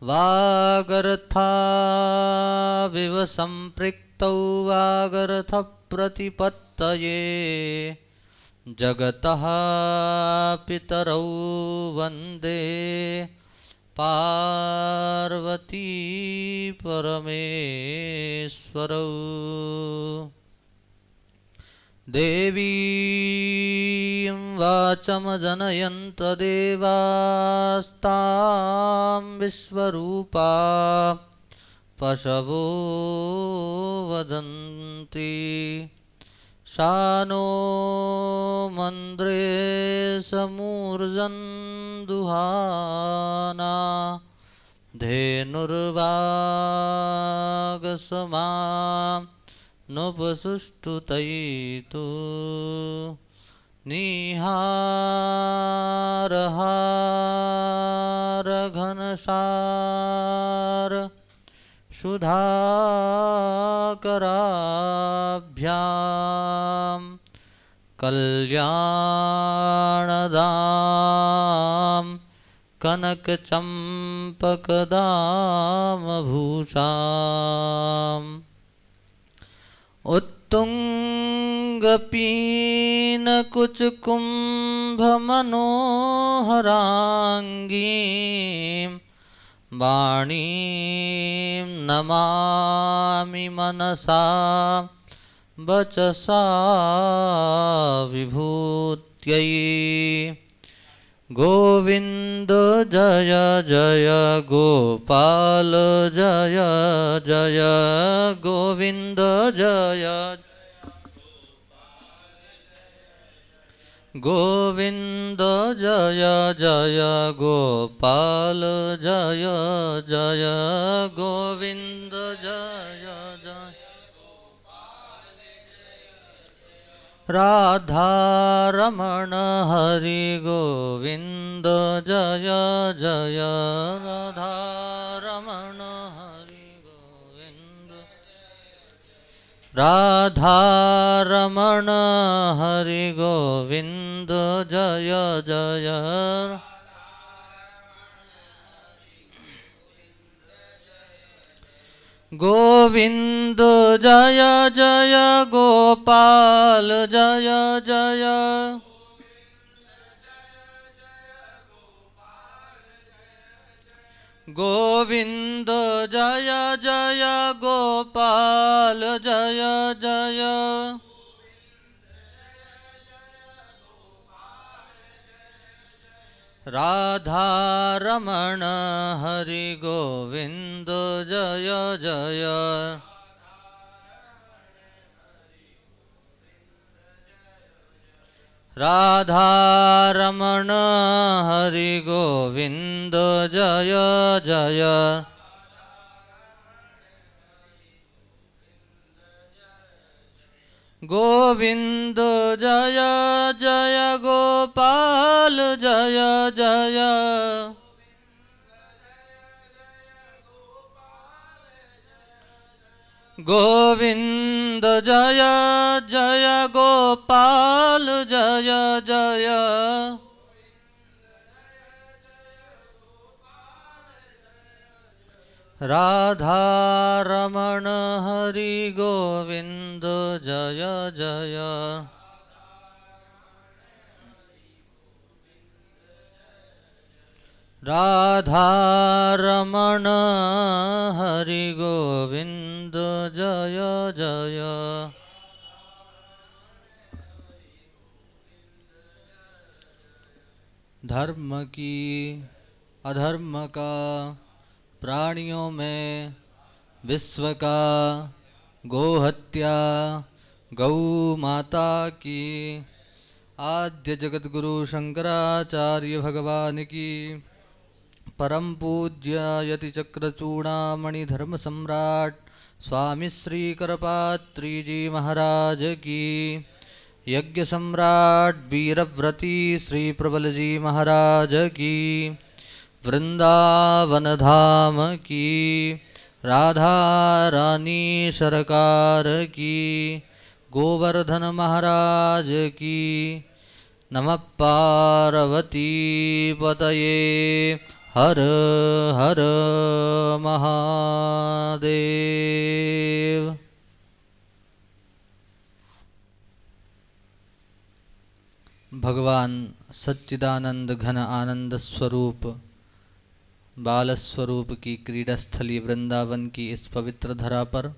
वागर्थाविव सम्पृक्तौ वागर्थप्रतिपत्तये जगतः पितरौ वन्दे पार्वती परमेश्वरौ। देवीं वाचं जनयन्त देवास्तां विश्वरूपा पशवो वदन्ति सा नो मन्द्रे समूर्जन्दुहाना धेनुर्वागसमा नुपसुष्टुतैतु निहारहारघनसार सुधाकराभ्यां कल्याणदां कनकचम्पकदामभूषाम् उत्तुङ्गपीनकुचकुम्भमनोहराङ्गीं वाणीं नमामि मनसा वचसा विभूत्यै। गोविन्द जय जय गोपाल जय जय गोविन्द जय गोविन्द जय जय गोपाल जय जय गोविन्द जय जय राधारमण हरि गोविन्द जय जय राधारमण हरि गोविन्द राधारमण हरि गोविन्द जय जय गोविन्द जय जय गोपाल जय जय गोविन्द जय जय गोपाल जय जय राधारमण हरि गोविन्द जय जय राधारमण हरि गोविन्द जय जय गोविन्द जय जय गोपाल जय जय गोविन्द जय जय गोपाल जय जय राधारमण हरि गोविन्द जय जय राधारमण हरि गोविन्द जय जय धर्म की अधर्म का प्राणियों में विश्व का गोहत्या गौ माता की आद्य जगत गुरु शंकराचार्य भगवान की परम पूज्य यति चक्रचूड़ामणि धर्म सम्राट स्वामी श्री करपात्री जी महाराज की यज्ञ सम्राट वीरव्रती श्री प्रबल जी महाराज की वृंदावन धाम की राधा रानी सरकार की गोवर्धन महाराज की नमः पार्वती पतये हर हर भगवान सच्चिदानंद घन आनंद स्वरूप बाल स्वरूप की क्रीड़ास्थली वृंदावन की इस पवित्र धरा पर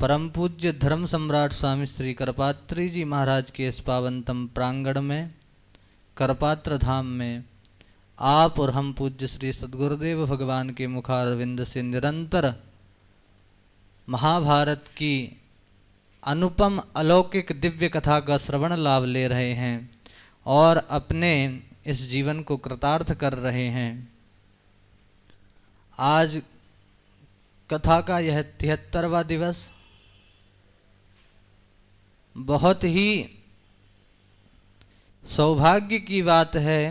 परम पूज्य धर्म सम्राट स्वामी श्री करपात्री जी महाराज के इस पावनतम प्रांगण में करपात्र धाम में आप और हम पूज्य श्री सद्गुरुदेव भगवान के मुखारविंद से निरंतर महाभारत की अनुपम अलौकिक दिव्य कथा का श्रवण लाभ ले रहे हैं और अपने इस जीवन को कृतार्थ कर रहे हैं। आज कथा का यह 73वां दिवस बहुत ही सौभाग्य की बात है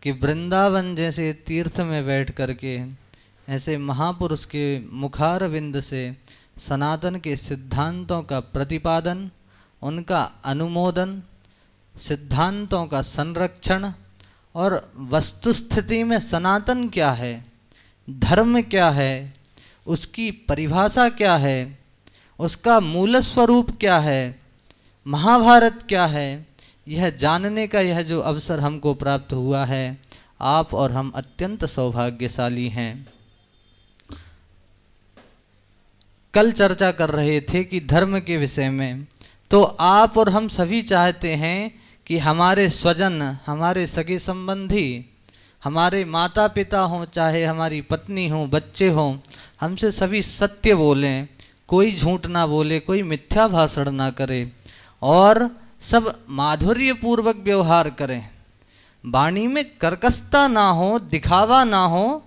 कि वृंदावन जैसे तीर्थ में बैठ करके ऐसे महापुरुष के मुखारविंद से सनातन के सिद्धांतों का प्रतिपादन, उनका अनुमोदन, सिद्धांतों का संरक्षण और वस्तुस्थिति में सनातन क्या है, धर्म क्या है, उसकी परिभाषा क्या है, उसका मूल स्वरूप क्या है, महाभारत क्या है, यह जानने का यह जो अवसर हमको प्राप्त हुआ है, आप और हम अत्यंत सौभाग्यशाली हैं। कल चर्चा कर रहे थे कि धर्म के विषय में, तो आप और हम सभी चाहते हैं कि हमारे स्वजन, हमारे सगे संबंधी, हमारे माता पिता हों, चाहे हमारी पत्नी हों, बच्चे हों, हमसे सभी सत्य बोलें, कोई झूठ ना बोले, कोई मिथ्या भाषण ना करे और सब माधुर्य पूर्वक व्यवहार करें, वाणी में कर्कशता ना हो, दिखावा ना हो,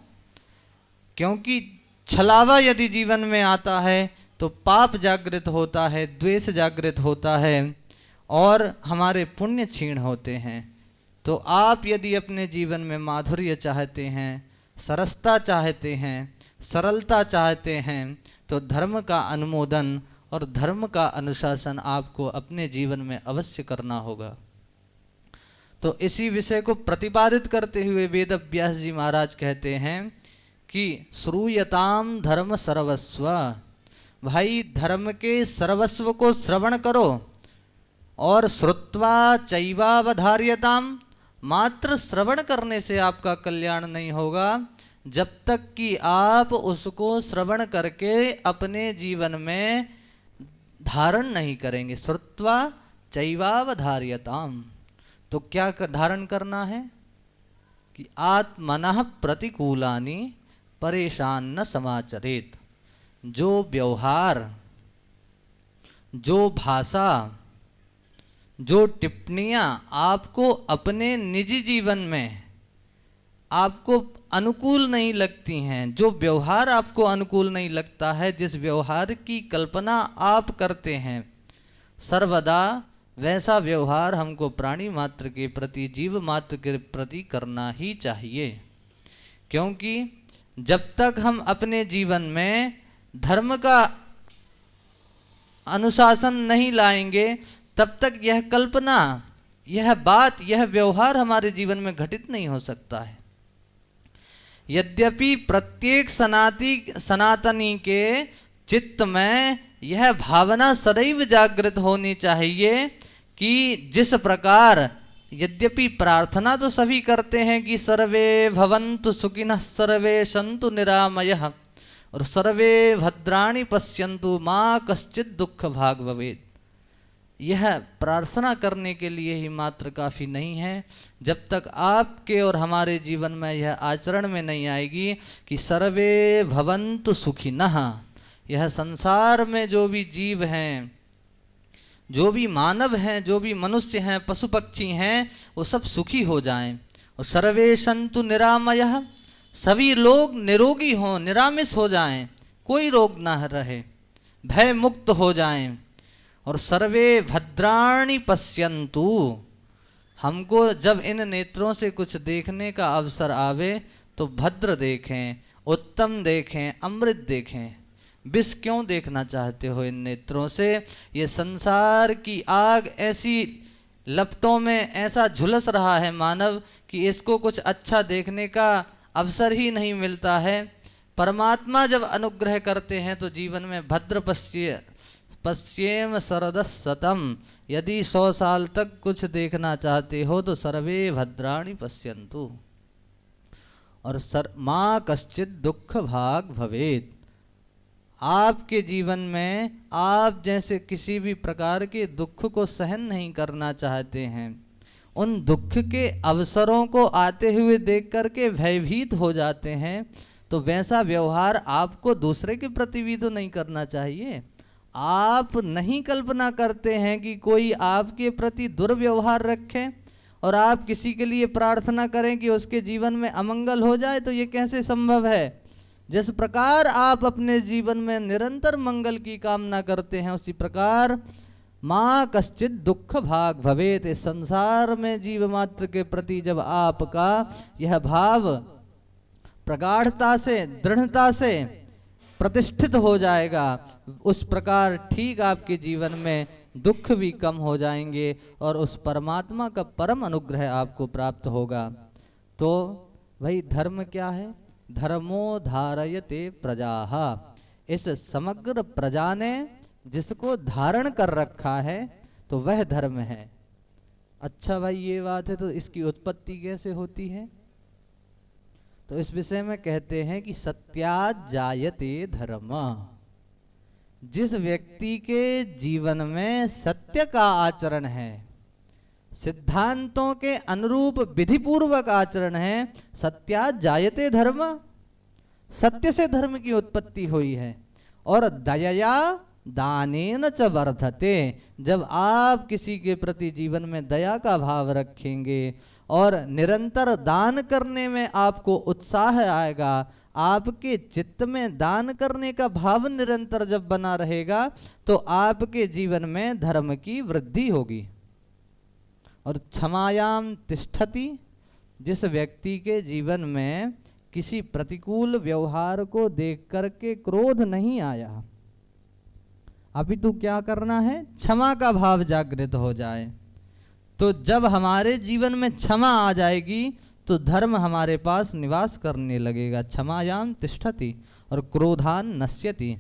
क्योंकि छलावा यदि जीवन में आता है तो पाप जागृत होता है, द्वेष जागृत होता है और हमारे पुण्य क्षीण होते हैं। तो आप यदि अपने जीवन में माधुर्य चाहते हैं, सरसता चाहते हैं, सरलता चाहते हैं, तो धर्म का अनुमोदन और धर्म का अनुशासन आपको अपने जीवन में अवश्य करना होगा। तो इसी विषय को प्रतिपादित करते हुए वेद व्यास जी महाराज कहते हैं कि श्रूयताम धर्म सर्वस्व, भाई धर्म के सर्वस्व को श्रवण करो और श्रुत्वा चैवावधार्यताम, मात्र श्रवण करने से आपका कल्याण नहीं होगा जब तक कि आप उसको श्रवण करके अपने जीवन में धारण नहीं करेंगे। श्रुत्वा चैवावधार्यताम, तो क्या धारण करना है कि आत्मनः प्रतिकूलानि परेशान न समाचरेत। जो व्यवहार, जो भाषा, जो टिप्पणियाँ आपको अपने निजी जीवन में आपको अनुकूल नहीं लगती हैं, जो व्यवहार आपको अनुकूल नहीं लगता है, जिस व्यवहार की कल्पना आप करते हैं, सर्वदा वैसा व्यवहार हमको प्राणी मात्र के प्रति, जीव मात्र के प्रति करना ही चाहिए। क्योंकि जब तक हम अपने जीवन में धर्म का अनुशासन नहीं लाएंगे तब तक यह कल्पना, यह बात, यह व्यवहार हमारे जीवन में घटित नहीं हो सकता है। यद्यपि प्रत्येक सनातनी के चित्त में यह भावना सदैव जागृत होनी चाहिए कि जिस प्रकार, यद्यपि प्रार्थना तो सभी करते हैं कि सर्वे भवन्तु सुखिनः सर्वे सन्तु निरामयः और सर्वे भद्राणि पश्यन्तु माँ कश्चित् दुख भाग भवेत्, यह प्रार्थना करने के लिए ही मात्र काफ़ी नहीं है जब तक आपके और हमारे जीवन में यह आचरण में नहीं आएगी कि सर्वे भवन्तु सुखिनः, यह संसार में जो भी जीव हैं, जो भी मानव हैं, जो भी मनुष्य हैं, पशु पक्षी हैं, वो सब सुखी हो जाएं। और सर्वे सन्तु निरामयः, सभी लोग निरोगी हों, निरामिष हो जाएं, कोई रोग ना रहे, भय मुक्त हो जाएं। और सर्वे भद्राणि पश्यन्तु, हमको जब इन नेत्रों से कुछ देखने का अवसर आवे तो भद्र देखें, उत्तम देखें, अमृत देखें। विष क्यों देखना चाहते हो इन नेत्रों से? ये संसार की आग ऐसी लपटों में ऐसा झुलस रहा है मानव कि इसको कुछ अच्छा देखने का अवसर ही नहीं मिलता है। परमात्मा जब अनुग्रह करते हैं तो जीवन में भद्र पश्येम शरदशतम, यदि 100 साल तक कुछ देखना चाहते हो तो सर्वे भद्राणि पश्यन्तु, और माँ कश्चित दुख भाग भवेत। आपके जीवन में आप जैसे किसी भी प्रकार के दुख को सहन नहीं करना चाहते हैं, उन दुख के अवसरों को आते हुए देख करके भयभीत हो जाते हैं, तो वैसा व्यवहार आपको दूसरे के प्रति भी तो नहीं करना चाहिए। आप नहीं कल्पना करते हैं कि कोई आपके प्रति दुर्व्यवहार रखे और आप किसी के लिए प्रार्थना करें कि उसके जीवन में अमंगल हो जाए, तो ये कैसे संभव है? जिस प्रकार आप अपने जीवन में निरंतर मंगल की कामना करते हैं, उसी प्रकार माँ कश्चित दुख भाग भवेत। इस संसार में जीव मात्र के प्रति जब आपका यह भाव प्रगाढ़ता से, दृढ़ता से प्रतिष्ठित हो जाएगा, उस प्रकार ठीक आपके जीवन में दुख भी कम हो जाएंगे और उस परमात्मा का परम अनुग्रह आपको प्राप्त होगा। तो भाई धर्म क्या है? धर्मो धारयते प्रजाः। इस समग्र प्रजा ने जिसको धारण कर रखा है तो वह धर्म है। अच्छा भाई ये बात है, तो इसकी उत्पत्ति कैसे होती है? तो इस विषय में कहते हैं कि सत्यात् जायते धर्म। जिस व्यक्ति के जीवन में सत्य का आचरण है, सिद्धांतों के अनुरूप विधि पूर्वक आचरण है, सत्यात् जायते धर्म, सत्य से धर्म की उत्पत्ति हुई है। और दयया दानेन च वर्धते। जब आप किसी के प्रति जीवन में दया का भाव रखेंगे और निरंतर दान करने में आपको उत्साह आएगा, आपके चित्त में दान करने का भाव निरंतर जब बना रहेगा, तो आपके जीवन में धर्म की वृद्धि होगी। और क्षमायाम तिष्ठति। जिस व्यक्ति के जीवन में किसी प्रतिकूल व्यवहार को देख करके क्रोध नहीं आया, अभी तो क्या करना है? क्षमा का भाव जागृत हो जाए। तो जब हमारे जीवन में क्षमा आ जाएगी तो धर्म हमारे पास निवास करने लगेगा। क्षमायाम तिष्ठति और क्रोधान नश्यति।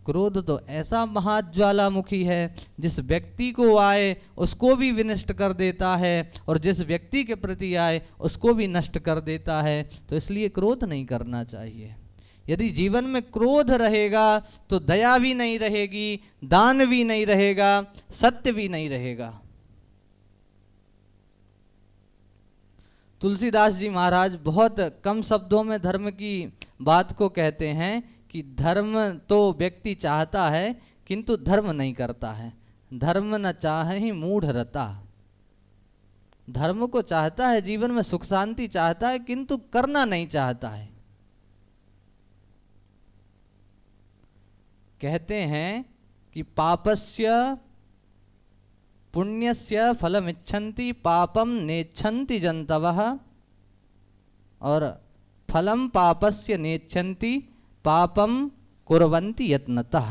क्रोध तो ऐसा महाज्वालामुखी है, जिस व्यक्ति को आए उसको भी विनष्ट कर देता है और जिस व्यक्ति के प्रति आए उसको भी नष्ट कर देता है। तो इसलिए क्रोध नहीं करना चाहिए। यदि जीवन में क्रोध रहेगा तो दया भी नहीं रहेगी, दान भी नहीं रहेगा, सत्य भी नहीं रहेगा। तुलसीदास जी महाराज बहुत कम शब्दों में धर्म की बात को कहते हैं कि धर्म तो व्यक्ति चाहता है किंतु धर्म नहीं करता है। धर्म न चाहे मूढ़ रता। धर्म को चाहता है, जीवन में सुख शांति चाहता है, किंतु करना नहीं चाहता है। कहते हैं कि पापस्य पुण्यस्य फलमिच्छन्ति पापम नेच्छन्ति जन्तवः, और फलम पापस्य नेच्छन्ति पापम कुर्वन्ति यत्नतः।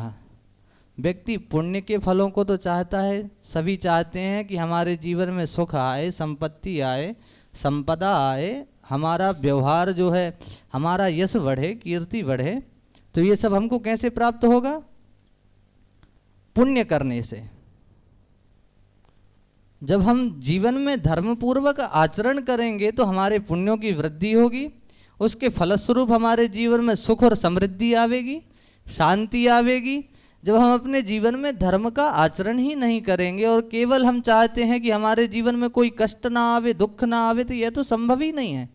व्यक्ति पुण्य के फलों को तो चाहता है, सभी चाहते हैं कि हमारे जीवन में सुख आए, संपत्ति आए, संपदा आए, हमारा व्यवहार जो है, हमारा यश बढ़े, कीर्ति बढ़े। तो ये सब हमको कैसे प्राप्त होगा? पुण्य करने से। जब हम जीवन में धर्म पूर्वक आचरण करेंगे तो हमारे पुण्यों की वृद्धि होगी, उसके फलस्वरूप हमारे जीवन में सुख और समृद्धि आवेगी, शांति आवेगी। जब हम अपने जीवन में धर्म का आचरण ही नहीं करेंगे और केवल हम चाहते हैं कि हमारे जीवन में कोई कष्ट ना आवे, दुख ना आवे, तो यह तो संभव ही नहीं है।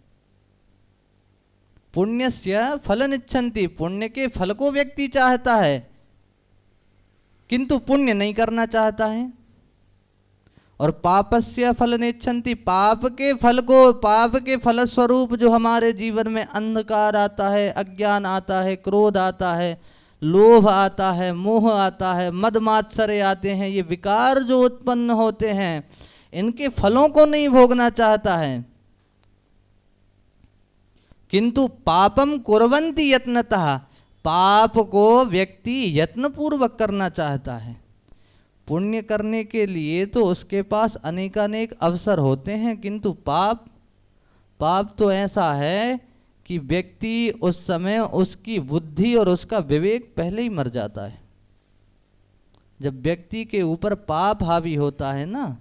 पुण्यस्य फलमिच्छन्ति। पुण्य के फल को व्यक्ति चाहता है किंतु पुण्य नहीं करना चाहता है। और पापस्य फलनेच्छन्ति। पाप के फल को, पाप के फलस्वरूप जो हमारे जीवन में अंधकार आता है, अज्ञान आता है, क्रोध आता है, लोभ आता है, मोह आता है, मद मात्सर्य आते हैं, ये विकार जो उत्पन्न होते हैं, इनके फलों को नहीं भोगना चाहता है। किंतु पापम कुर्वन्ति यत्नतः। पाप को व्यक्ति यत्न पूर्वक करना चाहता है। पुण्य करने के लिए तो उसके पास अनेकानेक अवसर होते हैं, किंतु पाप तो ऐसा है कि व्यक्ति उस समय उसकी बुद्धि और उसका विवेक पहले ही मर जाता है। जब व्यक्ति के ऊपर पाप हावी होता है ना,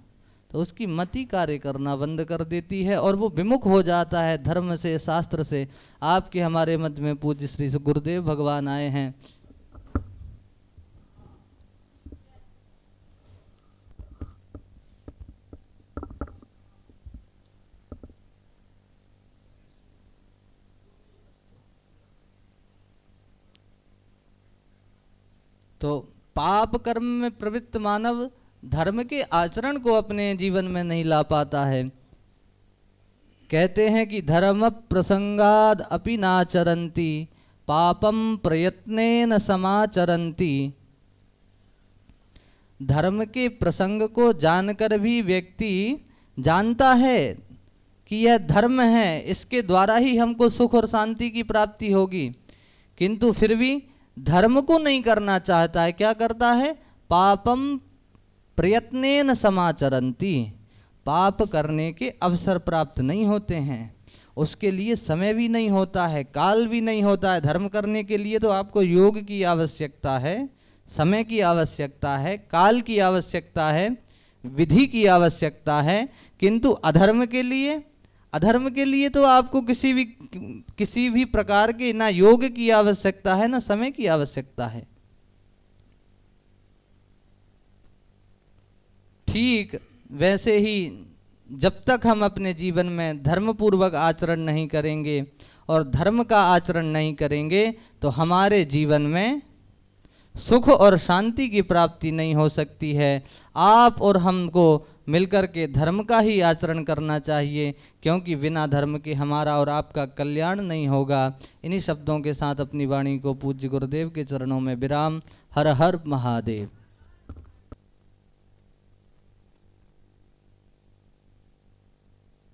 तो उसकी मति कार्य करना बंद कर देती है और वो विमुख हो जाता है धर्म से, शास्त्र से। आपके हमारे मध्य में पूज्य श्री गुरुदेव भगवान आए हैं। तो पाप कर्म में प्रवृत्त मानव धर्म के आचरण को अपने जीवन में नहीं ला पाता है। कहते हैं कि धर्म प्रसंगाद अपि नाचरन्ति, पापम प्रयत्नेन समाचरन्ति। धर्म के प्रसंग को जानकर भी व्यक्ति जानता है कि यह धर्म है, इसके द्वारा ही हमको सुख और शांति की प्राप्ति होगी, किंतु फिर भी धर्म को नहीं करना चाहता है। क्या करता है? पापम प्रयत्नेन समाचरन्ति। पाप करने के अवसर प्राप्त नहीं होते हैं, उसके लिए समय भी नहीं होता है, काल भी नहीं होता है। धर्म करने के लिए तो आपको योग की आवश्यकता है, समय की आवश्यकता है, काल की आवश्यकता है, विधि की आवश्यकता है, किंतु अधर्म के लिए तो आपको किसी भी प्रकार के ना योग की आवश्यकता है ना समय की आवश्यकता है। ठीक वैसे ही जब तक हम अपने जीवन में धर्मपूर्वक आचरण नहीं करेंगे और धर्म का आचरण नहीं करेंगे तो हमारे जीवन में सुख और शांति की प्राप्ति नहीं हो सकती है। आप और हमको मिलकर के धर्म का ही आचरण करना चाहिए, क्योंकि बिना धर्म के हमारा और आपका कल्याण नहीं होगा। इन्हीं शब्दों के साथ अपनी वाणी को पूज्य गुरुदेव के चरणों में विराम। हर हर महादेव।